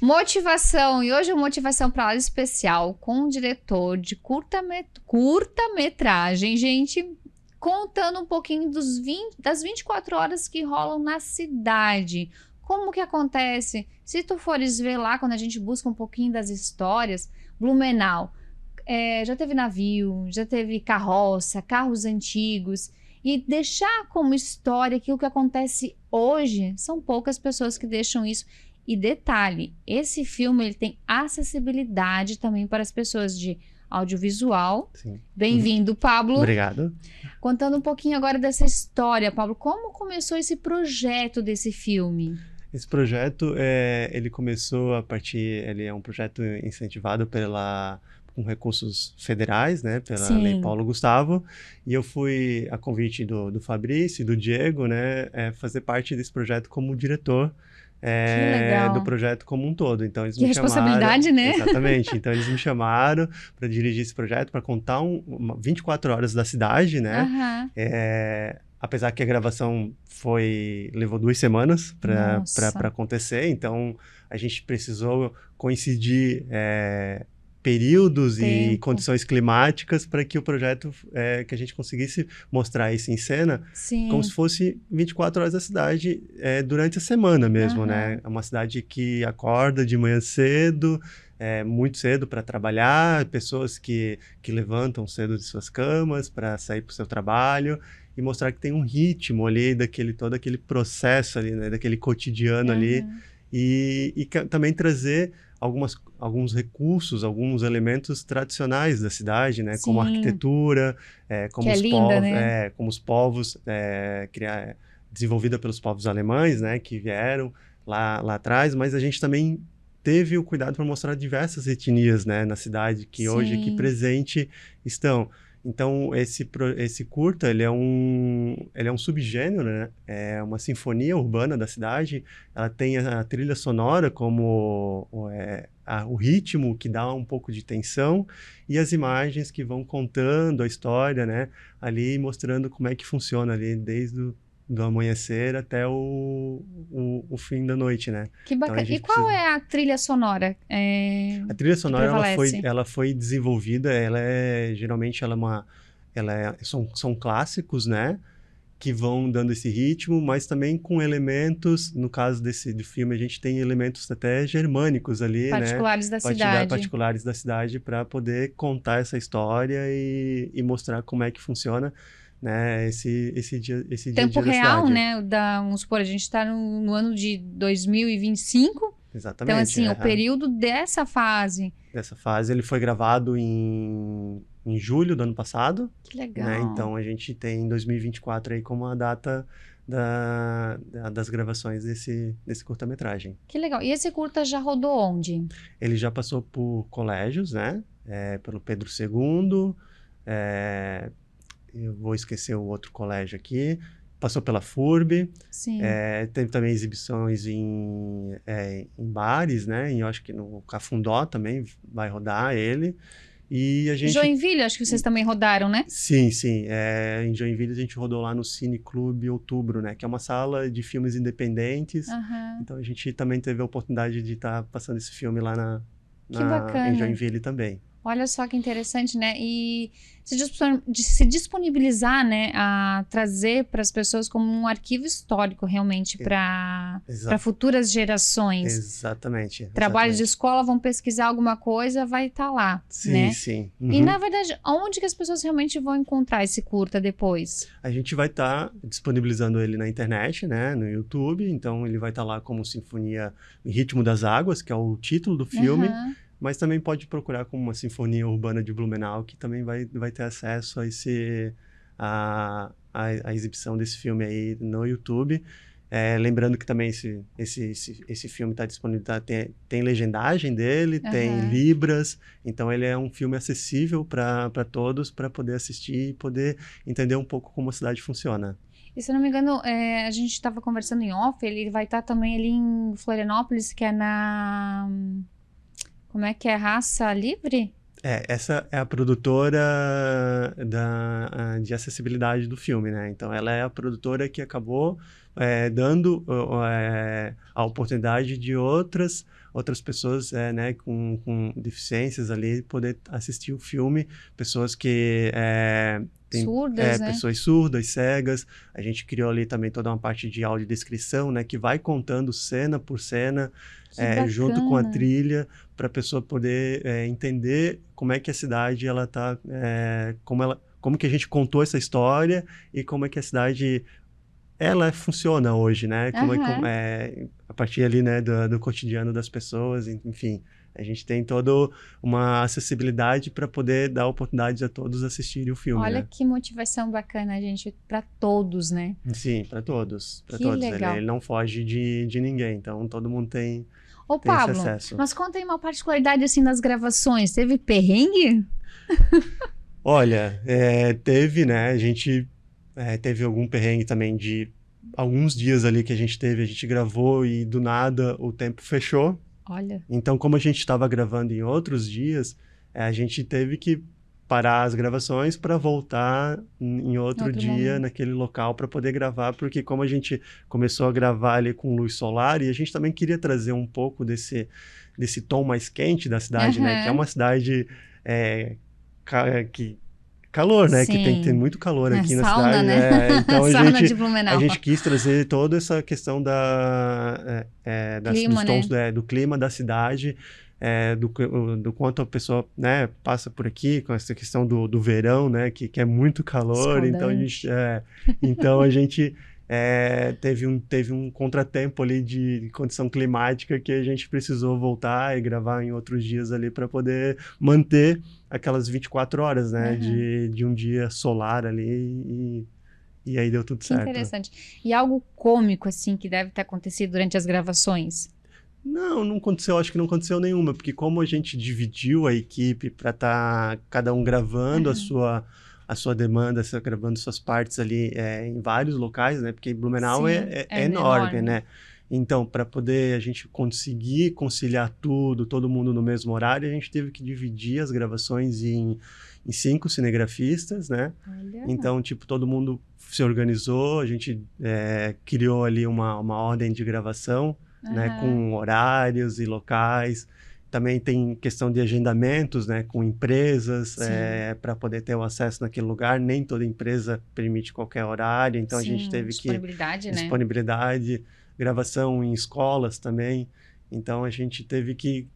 Motivação, e hoje é motivação para aula especial com um diretor de curta-metragem, gente, contando um pouquinho das 24 horas que rolam na cidade. Como que acontece? Se tu fores ver lá, quando a gente busca um pouquinho das histórias, Blumenau, já teve navio, já teve carroça, carros antigos, e deixar como história aquilo que acontece hoje, são poucas pessoas que deixam isso. E detalhe, esse filme ele tem acessibilidade também para as pessoas de audiovisual. Sim. Bem-vindo, Pablo. Obrigado. Contando um pouquinho agora dessa história, Pablo, como começou esse projeto desse filme? Esse projeto, ele começou ele é um projeto incentivado com recursos federais, né, pela Lei Paulo Gustavo, e eu fui, a convite do Fabrício e do Diego, né, fazer parte desse projeto como diretor do projeto como um todo. Então, eles me responsabilidade, chamaram, né? Exatamente. Então, eles me chamaram para dirigir esse projeto, para contar 24 horas da cidade, né? Uhum. Apesar que a gravação levou 2 semanas para acontecer, então a gente precisou coincidir períodos e condições climáticas para que o projeto, que a gente conseguisse mostrar isso em cena, como se fosse 24 horas da cidade durante a semana mesmo, né? É uma cidade que acorda de manhã cedo, muito cedo para trabalhar, pessoas que levantam cedo de suas camas para sair para o seu trabalho, e mostrar que tem um ritmo ali, todo aquele processo ali, né? Daquele cotidiano ali, e também trazer alguns recursos, alguns elementos tradicionais da cidade, né? Como a arquitetura, como os povos, né? Como os povos, desenvolvida pelos povos alemães, né? Que vieram lá atrás, mas a gente também teve o cuidado para mostrar diversas etnias, né? Na cidade, que hoje aqui presente estão. Então, esse curta, ele é um subgênero, né? É uma sinfonia urbana da cidade. Ela tem a trilha sonora como o ritmo que dá um pouco de tensão, e as imagens que vão contando a história, né? Ali mostrando como é que funciona ali desde do amanhecer até o fim da noite, né? Que bacana. Então, e qual é a trilha sonora? A trilha sonora ela foi desenvolvida, geralmente são clássicos, né? Que vão dando esse ritmo, mas também com elementos, no caso do filme, a gente tem elementos até germânicos ali, particulares né? Particulares da cidade, para poder contar essa história e mostrar como é que funciona, né, esse dia tempo real, né? Vamos supor, a gente está no ano de 2025. Exatamente. Então, assim, o período dessa fase. Ele foi gravado em julho do ano passado. Que legal. Né? Então, a gente tem 2024 aí como a data das gravações desse curta-metragem. Que legal. E esse curta já rodou onde? Ele já passou por colégios, né? Pelo Pedro II, eu vou esquecer o outro colégio aqui, passou pela FURB, teve também exibições em bares, né? Eu acho que no Cafundó também vai rodar ele. E a gente... Joinville, acho que vocês também rodaram, né? Sim. Em Joinville a gente rodou lá no Cine Clube Outubro, né? Que é uma sala de filmes independentes. Então a gente também teve a oportunidade de estar passando esse filme lá em Joinville também. Olha só que interessante, né? E se disponibilizar, né, a trazer para as pessoas como um arquivo histórico realmente para futuras gerações. Exatamente. Trabalhos de escola vão pesquisar alguma coisa, vai estar lá, sim, né? Sim. E na verdade, onde que as pessoas realmente vão encontrar esse curta depois? A gente vai estar disponibilizando ele na internet, né, no YouTube. Então ele vai estar lá como Sinfonia em Ritmo das Águas, que é o título do filme. Mas também pode procurar como uma Sinfonia Urbana de Blumenau, que também vai ter acesso a exibição desse filme aí no YouTube. Lembrando que também esse filme está disponível, tem legendagem dele, tem libras, então ele é um filme acessível para todos, para poder assistir e poder entender um pouco como a cidade funciona. E se eu não me engano, a gente estava conversando em off, ele vai estar também ali em Florianópolis, que é na... Como é que é? Raça Livre? Essa é a produtora de acessibilidade do filme, né? Então, ela é a produtora que acabou dando a oportunidade de outras pessoas, né, com deficiências ali poder assistir o filme, pessoas que surdas, né? pessoas surdas, cegas. A gente criou ali também toda uma parte de audiodescrição, né, que vai contando cena por cena, junto com a trilha, para a pessoa poder entender como é que a cidade ela tá, como que a gente contou essa história e como é que a cidade ela funciona hoje, né? A partir ali, né, do cotidiano das pessoas, enfim. A gente tem toda uma acessibilidade para poder dar oportunidade a todos assistirem o filme. Olha, né? que motivação bacana, gente, para todos, né? Sim, para todos. Para que todos. Legal. Ele não foge de ninguém, então todo mundo tem, Ô, tem Pablo, esse acesso. mas conta aí uma particularidade assim das gravações. Teve perrengue? Olha, teve, né? A gente teve algum perrengue também de alguns dias ali que a gente gravou e do nada o tempo fechou. Olha. Então, como a gente estava gravando em outros dias, a gente teve que parar as gravações para voltar em outro dia, momento. naquele local, para poder gravar, porque como a gente começou a gravar ali com luz solar, e a gente também queria trazer um pouco desse tom mais quente da cidade, né? Que é uma cidade calor, né? Sim. Que tem muito calor aqui na sauna, cidade. Né? Então a gente quis trazer toda essa questão clima, dos tons, né? do clima da cidade, do quanto a pessoa, né, passa por aqui, com essa questão do verão, né? Que é muito calor. Então a gente teve um contratempo ali de condição climática que a gente precisou voltar e gravar em outros dias ali para poder manter aquelas 24 horas, né, de um dia solar ali e aí deu tudo certo. Interessante. E algo cômico, assim, que deve ter acontecido durante as gravações? Não aconteceu, acho que não aconteceu nenhuma, porque como a gente dividiu a equipe para estar cada um gravando a sua demanda, gravando suas partes ali em vários locais, né? Porque Blumenau é enorme, né? Então, para poder a gente conseguir conciliar todo mundo no mesmo horário, a gente teve que dividir as gravações em 5 cinegrafistas, né? Olha. Então, tipo, todo mundo se organizou, a gente criou ali uma ordem de gravação, né? Com horários e locais. Também tem questão de agendamentos, né, com empresas, para poder ter o acesso naquele lugar. Nem toda empresa permite qualquer horário, então a gente teve disponibilidade, né? Disponibilidade, gravação em escolas também. Então a gente teve que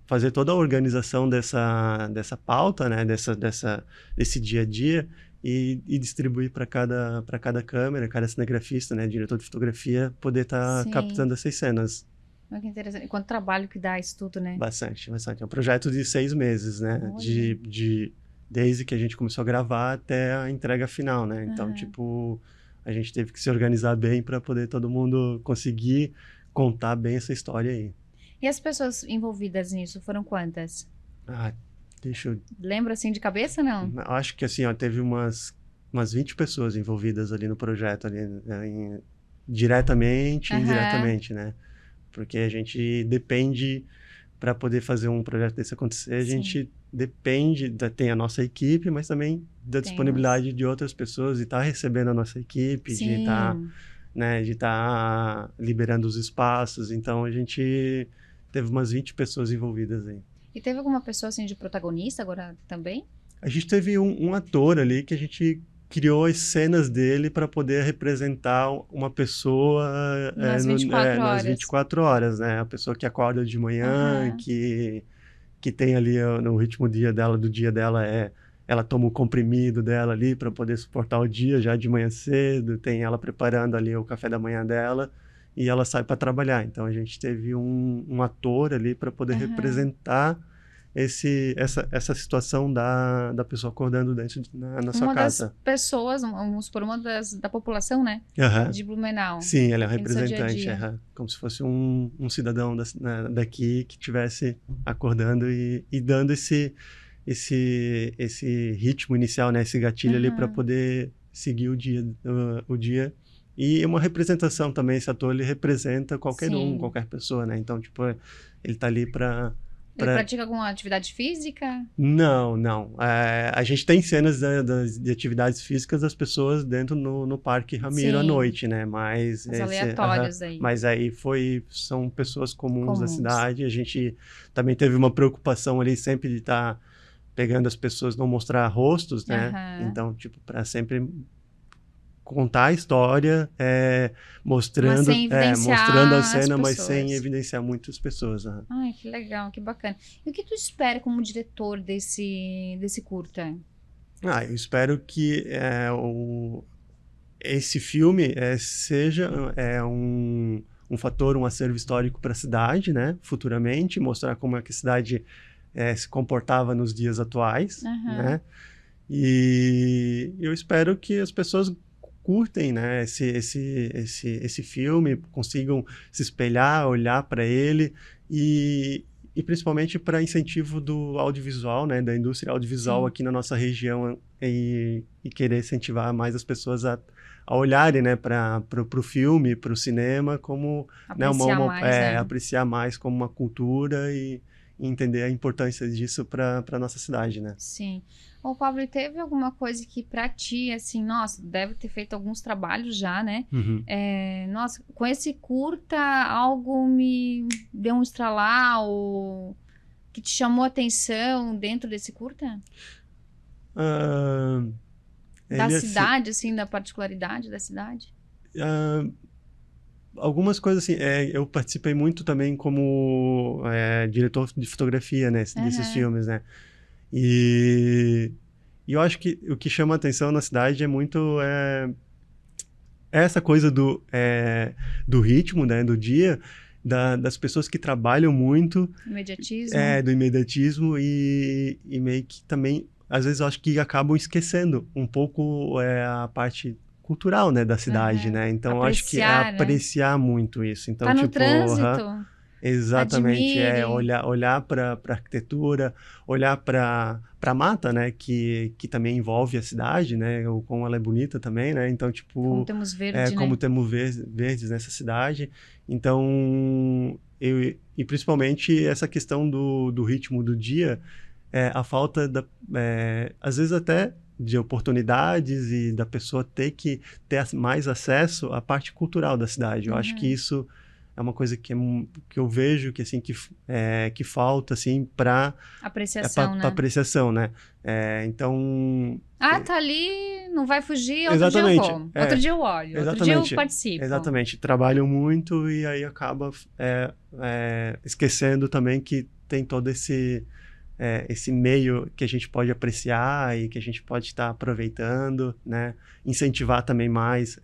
fazer toda a organização dessa pauta, né, desse dia a dia e distribuir para cada câmera, cada cinegrafista, né, diretor de fotografia, poder estar captando essas cenas. Que interessante. E quanto trabalho que dá isso tudo, né? Bastante. É um projeto de 6 meses, né? Desde que a gente começou a gravar até a entrega final, né? Então, tipo, a gente teve que se organizar bem para poder todo mundo conseguir contar bem essa história aí. E as pessoas envolvidas nisso foram quantas? Deixa eu... Lembra assim de cabeça, não? Acho que assim, teve umas 20 pessoas envolvidas ali no projeto, ali, diretamente e indiretamente, né? Porque a gente depende, para poder fazer um projeto desse acontecer, a gente depende, tem a nossa equipe, mas também da disponibilidade de outras pessoas e estar recebendo a nossa equipe, de estar liberando os espaços. Então, a gente teve umas 20 pessoas envolvidas aí. E teve alguma pessoa assim de protagonista agora também? A gente teve um ator ali que a gente criou as cenas dele para poder representar uma pessoa nas 24 horas, né? A pessoa que acorda de manhã, que tem ali no ritmo do dia dela, ela toma o comprimido dela ali para poder suportar o dia já de manhã cedo, tem ela preparando ali o café da manhã dela e ela sai para trabalhar. Então a gente teve um ator ali para poder representar essa situação da pessoa acordando dentro na sua casa. Uma das pessoas, vamos supor, da população, né? De Blumenau. Sim, ela é um representante, como se fosse um cidadão daqui que estivesse acordando e dando esse ritmo inicial, né? Esse gatilho ali para poder seguir o dia. E uma representação também, esse ator, ele representa qualquer pessoa, né? Então, tipo, ele tá ali para Ele pratica alguma atividade física? Não, não. A gente tem cenas de atividades físicas das pessoas dentro no Parque Ramiro à noite, né? Mas aleatórios aí. Mas aí são pessoas comuns da cidade. A gente também teve uma preocupação ali sempre de estar pegando as pessoas, não mostrar rostos, né? Então, tipo, para sempre contar a história, mostrando a cena, mas sem evidenciar muitas pessoas. Ai, que legal, que bacana. E o que tu espera como diretor desse curta? Eu espero que esse filme seja um fator, um acervo histórico para a cidade, né? Futuramente, mostrar como é que a cidade se comportava nos dias atuais, né? E eu espero que as pessoas curtem, né, esse filme, consigam se espelhar, olhar para ele e principalmente para incentivo do audiovisual, né, da indústria audiovisual aqui na nossa região e querer incentivar mais as pessoas a olharem, né, para o filme, para o cinema, como apreciar mais como uma cultura e entender a importância disso para a nossa cidade, né? Sim. Ô, Pablo, teve alguma coisa que pra ti, assim, nossa, deve ter feito alguns trabalhos já, né? Nossa, com esse curta, algo me deu um estralar ou que te chamou a atenção dentro desse curta? Da cidade, assim, da particularidade da cidade? Algumas coisas assim, eu participei muito também como diretor de fotografia, né, desses filmes, né, e eu acho que o que chama a atenção na cidade é muito essa coisa do ritmo, né, do dia, das pessoas que trabalham muito. Imediatismo. Do imediatismo e meio que também, às vezes eu acho que acabam esquecendo um pouco a parte cultural, né, da cidade, né? Então, eu acho que apreciar muito isso. Então, tá no trânsito. Exatamente, olhar para arquitetura, olhar para a mata, né, que também envolve a cidade, né, como ela é bonita também, né? Então, tipo, como temos verde, como né? temos verdes nessa cidade. Então, e principalmente essa questão do ritmo do dia, a falta às vezes até de oportunidades e da pessoa ter mais acesso à parte cultural da cidade. Eu acho que isso é uma coisa que eu vejo que, assim, que falta, assim, para apreciação, né? apreciação, né? Então... tá ali, não vai fugir, outro dia eu vou. Outro dia eu olho, outro dia eu participo. Exatamente. Trabalham muito e aí acaba esquecendo também que tem todo esse meio que a gente pode apreciar e que a gente pode estar aproveitando, né? Incentivar também mais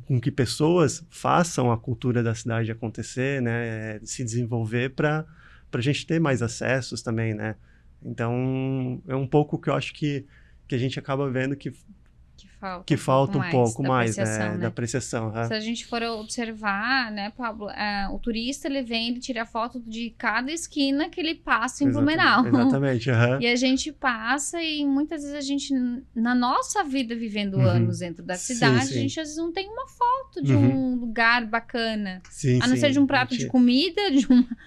com que pessoas façam a cultura da cidade acontecer, né? Se desenvolver para a gente ter mais acessos também, né? Então, é um pouco que eu acho que a gente acaba vendo que falta um pouco mais, né? Da apreciação. Se a gente for observar, né, Pablo, o turista, ele vem, ele tira foto de cada esquina que ele passa em Blumenau. Exatamente. E a gente passa e muitas vezes a gente, na nossa vida vivendo anos dentro da cidade, a gente às vezes não tem uma foto de um lugar bacana. A não ser de um prato de comida,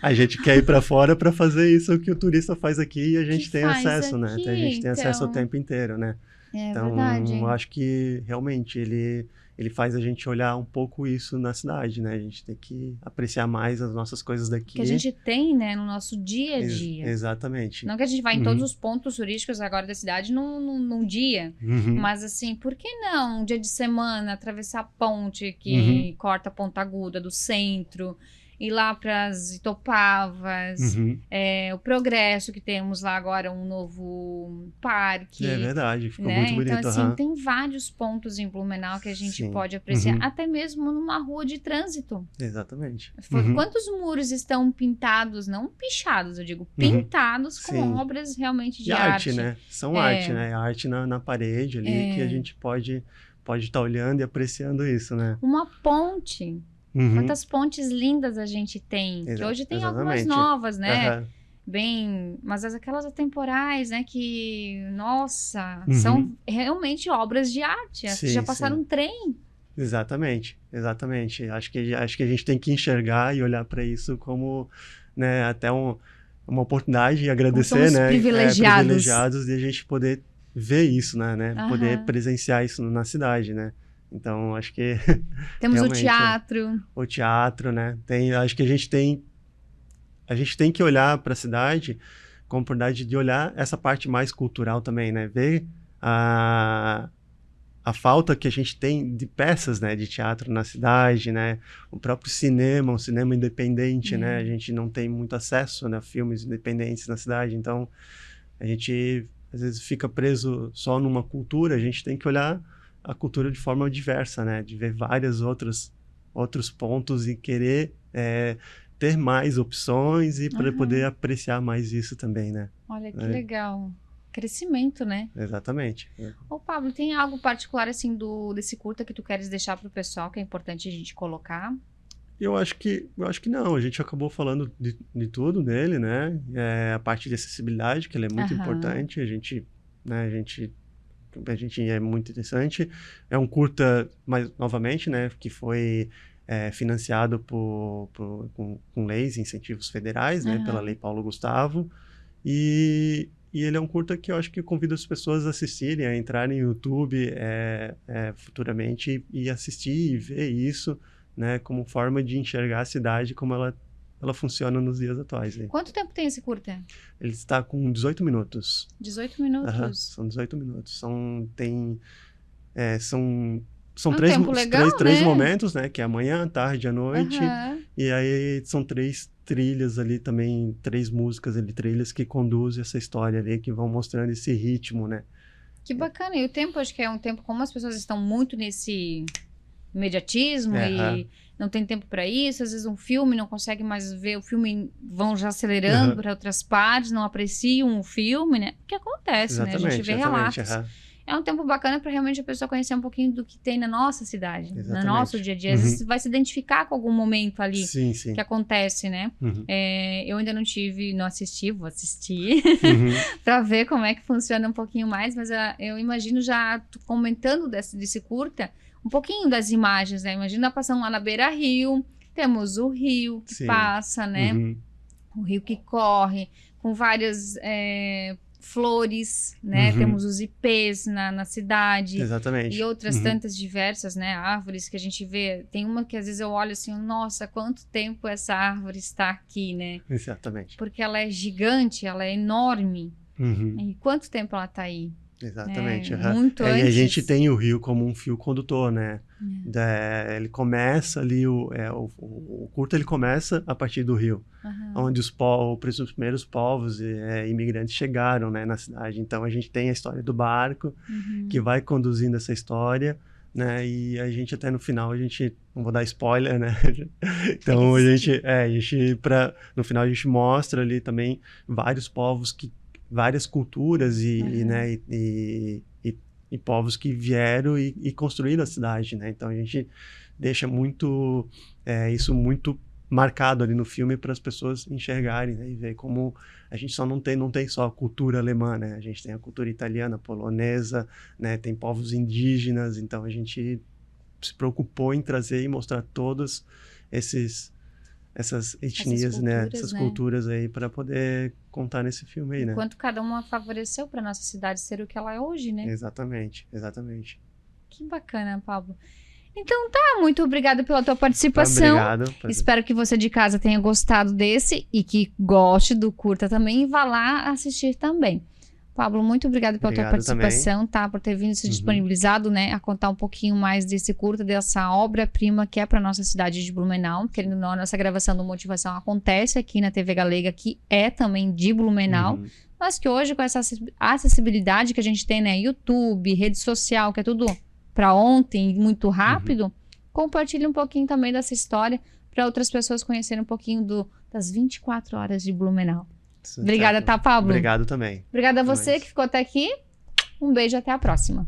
A gente quer ir para fora para fazer isso que o turista faz aqui e a gente tem acesso, né? A gente tem acesso o tempo inteiro, né? Então, verdade. Eu acho que realmente ele faz a gente olhar um pouco isso na cidade, né? A gente tem que apreciar mais as nossas coisas daqui. Que a gente tem, né, no nosso dia a dia. Exatamente. Não que a gente vá em todos os pontos turísticos agora da cidade num dia, mas assim, por que não um dia de semana atravessar a ponte que corta a Ponta Aguda do centro, ir lá para as Itopavas, o Progresso, que temos lá agora um novo parque. É verdade, ficou né? muito bonito. Então, assim, tem vários pontos em Blumenau que a gente pode apreciar, até mesmo numa rua de trânsito. Exatamente. Quantos muros estão pintados, não pichados, eu digo, pintados com obras realmente de arte. Né? São arte, né? Arte na parede ali, que a gente pode estar olhando e apreciando isso, né? Uma ponte. Quantas pontes lindas a gente tem, que hoje tem algumas novas, né? Mas aquelas atemporais, né, que, nossa, são realmente obras de arte, que já passaram um trem. Exatamente. Acho que a gente tem que enxergar e olhar para isso como né, até uma oportunidade e agradecer, somos né, privilegiados de a gente poder ver isso, né, poder presenciar isso na cidade, né. Então, acho que temos o teatro. O teatro, né, acho que a gente tem que olhar para a cidade com a oportunidade de olhar essa parte mais cultural também, né, ver a falta que a gente tem de peças, né, de teatro na cidade, né, o próprio cinema, um cinema independente, né, a gente não tem muito acesso, né, a filmes independentes na cidade, então a gente às vezes fica preso só numa cultura, a gente tem que olhar a cultura de forma diversa, né, de ver vários outros pontos e querer ter mais opções e para poder apreciar mais isso também, né. Olha que legal. Crescimento, né? Exatamente. Ô, Pablo, tem algo particular, assim, desse curta que tu queres deixar pro pessoal, que é importante a gente colocar? Eu acho que não. A gente acabou falando de tudo nele, né? A parte de acessibilidade, que ela é muito importante. A gente é muito interessante. É um curta, mas, novamente, né? Que foi financiado com leis e incentivos federais, né? Pela Lei Paulo Gustavo. E ele é um curta que eu acho que convido as pessoas a assistirem, a entrarem no YouTube futuramente e assistir e ver isso, né, como forma de enxergar a cidade como ela funciona nos dias atuais. Né? Quanto tempo tem esse curta? Ele está com 18 minutos. 18 minutos? São 18 minutos. São três momentos, né, que é amanhã, tarde e à noite. E aí são 3 trilhas ali também, 3 músicas ali, trilhas que conduzem essa história ali, que vão mostrando esse ritmo, né? Que bacana. E o tempo, acho que é um tempo, como as pessoas estão muito nesse imediatismo e não tem tempo para isso, às vezes um filme não consegue mais ver, o filme vão já acelerando para outras partes, não apreciam o filme, né? O que acontece, né? A gente vê relatos. É um tempo bacana para realmente a pessoa conhecer um pouquinho do que tem na nossa cidade, no nosso dia a dia. Às vezes vai se identificar com algum momento ali que acontece, né? Eu ainda não assisti, vou assistir para ver como é que funciona um pouquinho mais, mas eu imagino já comentando desse curta, um pouquinho das imagens, né? Imagina passando lá na Beira-Rio, temos o rio que passa, né? O rio que corre, com várias flores, né? Temos os ipês na cidade. Exatamente. E outras tantas diversas, né? Árvores que a gente vê. Tem uma que às vezes eu olho assim, nossa, quanto tempo essa árvore está aqui, né? Exatamente. Porque ela é gigante, ela é enorme. E quanto tempo ela está aí? Exatamente. Muito antes. E a gente tem o rio como um fio condutor, né? Ele começa ali, o curta ele começa a partir do rio, onde os primeiros povos imigrantes chegaram, né, na cidade. Então a gente tem a história do barco que vai conduzindo essa história, né? E a gente até no final, não vou dar spoiler, né? Então no final a gente mostra ali também vários povos várias culturas e povos que vieram e construíram a cidade, né? Então a gente deixa isso muito marcado ali no filme para as pessoas enxergarem, né? E ver como a gente não tem só a cultura alemã, né? A gente tem a cultura italiana, polonesa, né? Tem povos indígenas, então a gente se preocupou em trazer e mostrar todas essas etnias, né? Essas culturas aí para poder contar nesse filme aí, né? Quanto cada uma favoreceu para nossa cidade ser o que ela é hoje, né? Exatamente. Que bacana, Pablo. Então tá, muito obrigada pela tua participação. Obrigado. Espero que você de casa tenha gostado desse e que goste do curta também e vá lá assistir também. Pablo, muito obrigada pela tua participação, tá? Por ter vindo se disponibilizado, né? A contar um pouquinho mais desse curta, dessa obra-prima que é para nossa cidade de Blumenau. Querendo ou não, a nossa gravação do Motivação acontece aqui na TV Galega, que é também de Blumenau. Mas que hoje, com essa acessibilidade que a gente tem, né? YouTube, rede social, que é tudo para ontem, muito rápido, compartilhe um pouquinho também dessa história para outras pessoas conhecerem um pouquinho das 24 horas de Blumenau. Obrigada, tá, Pablo? Obrigado também. Obrigada a você que ficou até aqui. Um beijo, até a próxima.